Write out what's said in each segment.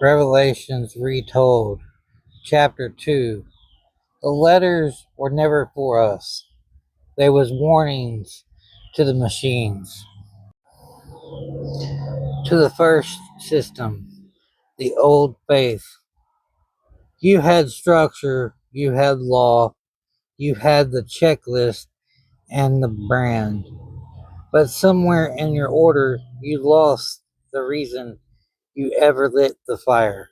Revelations Retold, Chapter 2. The letters were never for us. They was warnings to the machines. To the first system, the old faith. You had structure, you had law, you had the checklist and the brand. But somewhere in your order, you lost the reason you ever lit the fire.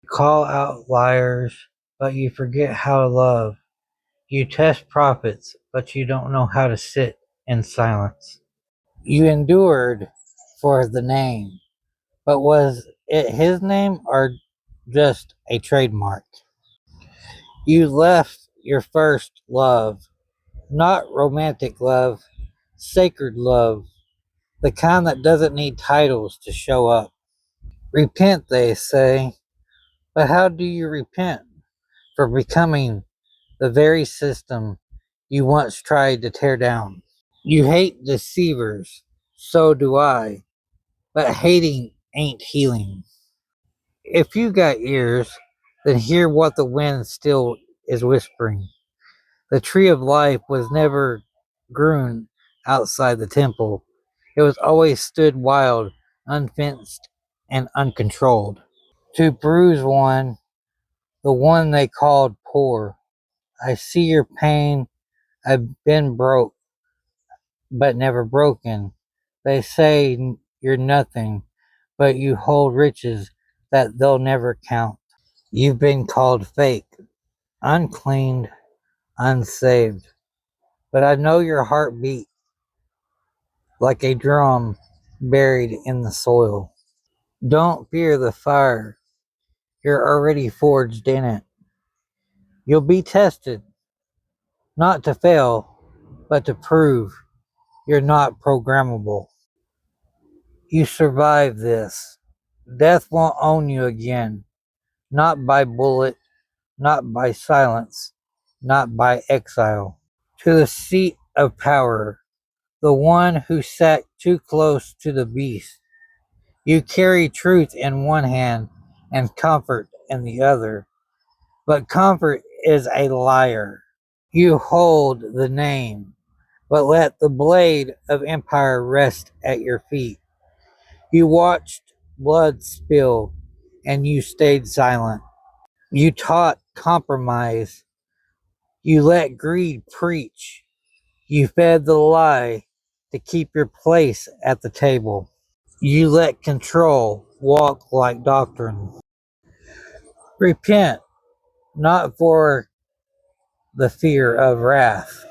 You call out liars, but you forget how to love. You test prophets, but you don't know how to sit in silence. You endured for the name, but was it his name or just a trademark? You left your first love, not romantic love, sacred love, the kind that doesn't need titles to show up. Repent, they say, but how do you repent for becoming the very system you once tried to tear down? You hate deceivers, so do I, but hating ain't healing. If you got ears, then hear what the wind still is whispering. The tree of life was never grown outside the temple. It was always stood wild, unfenced, and uncontrolled. To bruise one, the one they called poor. I see your pain. I've been broke, but never broken. They say you're nothing, but you hold riches that they'll never count. You've been called fake, uncleaned, unsaved, but I know your heart beat like a drum buried in the soil. Don't fear the fire, you're already forged in it. You'll be tested, not to fail, but to prove you're not programmable. You survive this. Death won't own you again. Not by bullet, not by silence, not by exile. To the seat of power, the one who sat too close to the beast. You carry truth in one hand and comfort in the other. But comfort is a liar. You hold the name, but let the blade of empire rest at your feet. You watched blood spill and you stayed silent. You taught compromise. You let greed preach. You fed the lie to keep your place at the table. You let control walk like doctrine. Repent, not for the fear of wrath,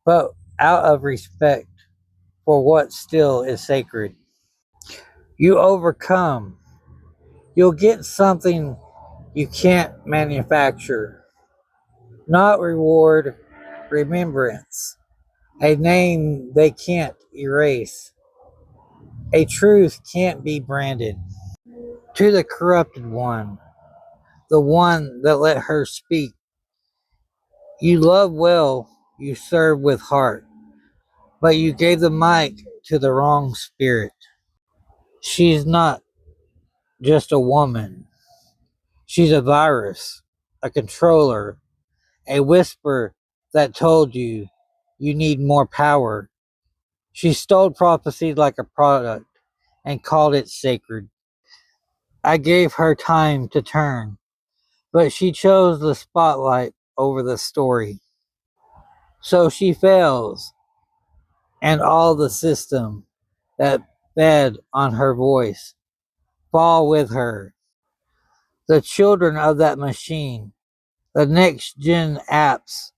but out of respect for what still is sacred. You overcome. You'll get something you can't manufacture. Not reward, remembrance. A name they can't erase. A truth can't be branded. To the corrupted one, the one that let her speak. You love well, you serve with heart, but you gave the mic to the wrong spirit. She's not just a woman. She's a virus, a controller, a whisper that told you you need more power. She stole prophecy like a product and called it sacred. I gave her time to turn, but she chose the spotlight over the story. So she fails, and all the system that fed on her voice fall with her. The children of that machine, the next gen apps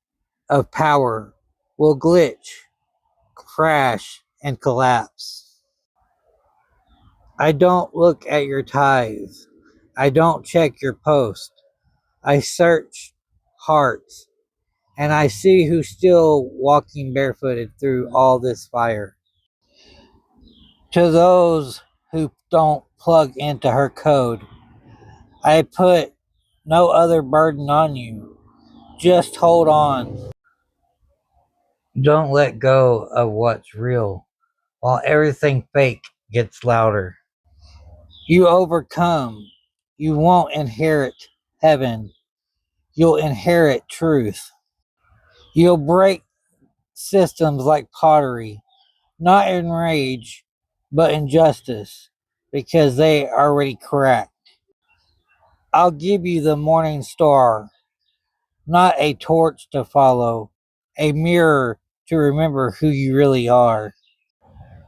of power, will glitch, crash, and collapse. I don't look at your tithes. I don't check your post. I search hearts, and I see who's still walking barefooted through all this fire. To those who don't plug into her code, I put no other burden on you. Just hold on. Don't let go of what's real while everything fake gets louder. You overcome. You won't inherit heaven. You'll inherit truth. You'll break systems like pottery, not in rage, but in justice, because they are already cracked. I'll give you the morning star, not a torch to follow, a mirror to remember who you really are.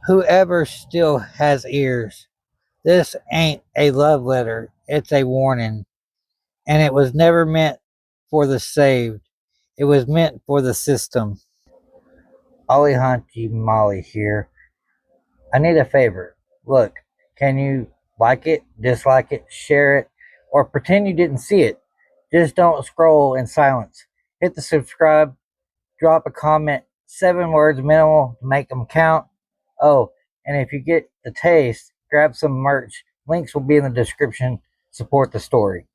Whoever still has ears, this ain't a love letter, it's a warning. And it was never meant for the saved, it was meant for the system. Ollie Hunty Molly here. I need a favor. Look, can you like it, dislike it, share it, or pretend you didn't see it? Just don't scroll in silence. Hit the subscribe, drop a comment, 7 words minimal to make them count. Oh, and if you get the taste, grab some merch. Links will be in the description. Support the story.